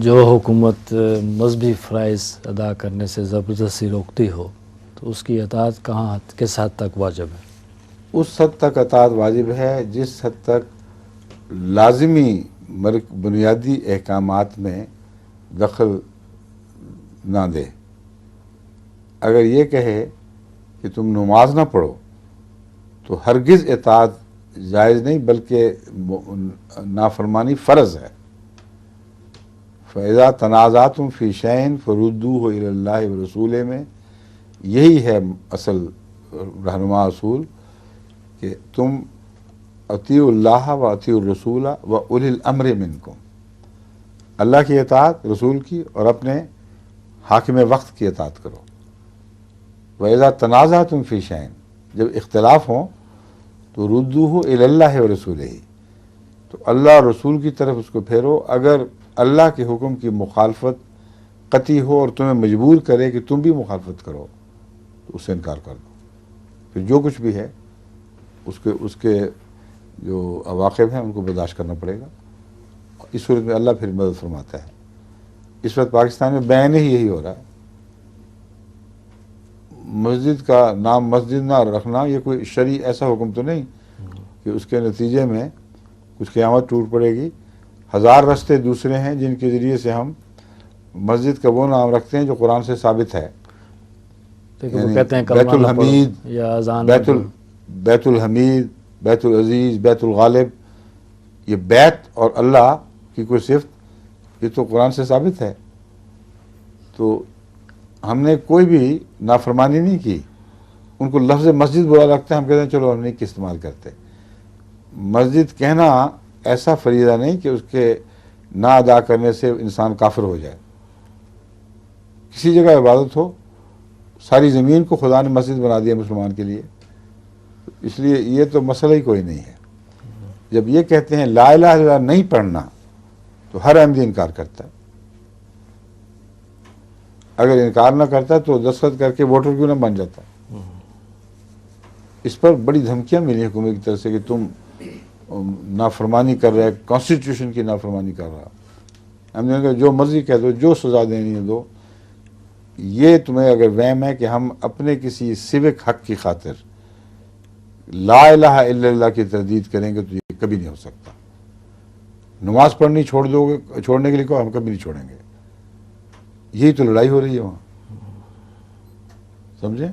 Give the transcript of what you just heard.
جو حکومت مذہبی فرائض ادا کرنے سے زبردستی روکتی ہو تو اس کی اطاعت کہاں کس حد تک واجب ہے؟ اس حد تک اطاعت واجب ہے جس حد تک لازمی بنیادی احکامات میں دخل نہ دے. اگر یہ کہے کہ تم نماز نہ پڑھو تو ہرگز اطاعت جائز نہیں بلکہ نافرمانی فرض ہے. فَإِذَا تَنَازَعْتُمْ فِي شَيْءٍ فَرُدُّوهُ إِلَى اللَّهِ وَرَسُولِهِ میں یہی ہے اصل رہنما اصول کہ تم اطیعوا اللہ و اطیعوا الرسول و اولی الامر منکم، اللہ کی اطاعت، رسول کی، اور اپنے حاکم وقت کی اطاعت کرو. وَإِذَا تَنَازَعْتُمْ فِي شَيْءٍ جب اختلاف ہوں تو رُدُّوهُ إِلَى اللَّهِ وَرَسُولِهِ تو اللہ اور رسول کی طرف اس کو پھیرو. اگر اللہ کے حکم کی مخالفت قطعی ہو اور تمہیں مجبور کرے کہ تم بھی مخالفت کرو تو اس سے انکار کر دو. پھر جو کچھ بھی ہے اس کے جو عواقب ہیں ان کو برداشت کرنا پڑے گا. اس صورت میں اللہ پھر مدد فرماتا ہے. اس وقت پاکستان میں بین ہی یہی ہو رہا ہے. مسجد کا نام مسجد نہ رکھنا یہ کوئی شرعی ایسا حکم تو نہیں کہ اس کے نتیجے میں کچھ قیامت ٹوٹ پڑے گی. ہزار رستے دوسرے ہیں جن کے ذریعے سے ہم مسجد کا وہ نام رکھتے ہیں جو قرآن سے ثابت ہے. وہ کہتے ہیں بیت کلمہ نہ پڑھو الحمید، یا اذان نہ دو. بیت الحمید، بیت العزیز، بیت الغالب، یہ بیت اور اللہ کی کوئی صفت یہ تو قرآن سے ثابت ہے. تو ہم نے کوئی بھی نافرمانی نہیں کی. ان کو لفظ مسجد برا لگتا ہے، ہم کہتے ہیں چلو ہم نہیں استعمال کرتے. مسجد کہنا ایسا فریضہ نہیں کہ اس کے نہ ادا کرنے سے انسان کافر ہو جائے. کسی جگہ عبادت ہو، ساری زمین کو خدا نے مسجد بنا دیا مسلمان کے لیے، اس لیے یہ تو مسئلہ ہی کوئی نہیں ہے. جب یہ کہتے ہیں لا الہ الا اللہ نہیں پڑھنا تو ہر احمدی انکار کرتا ہے. اگر انکار نہ کرتا تو دستخط کر کے ووٹر کیوں نہ بن جاتا. اس پر بڑی دھمکیاں ملی حکومت کی طرف سے کہ تم نافرمانی کر رہے، کانسٹیٹیوشن کی نافرمانی کر رہا. ہم نے کہا جو مرضی کہہ دو، جو سزا دینی ہے دو. یہ تمہیں اگر وہم ہے کہ ہم اپنے کسی سیوک حق کی خاطر لا الہ الا اللہ کی تردید کریں گے تو یہ کبھی نہیں ہو سکتا. نماز پڑھنی چھوڑنے کے لیے کہو، ہم کبھی نہیں چھوڑیں گے. یہی تو لڑائی ہو رہی ہے وہاں، سمجھے؟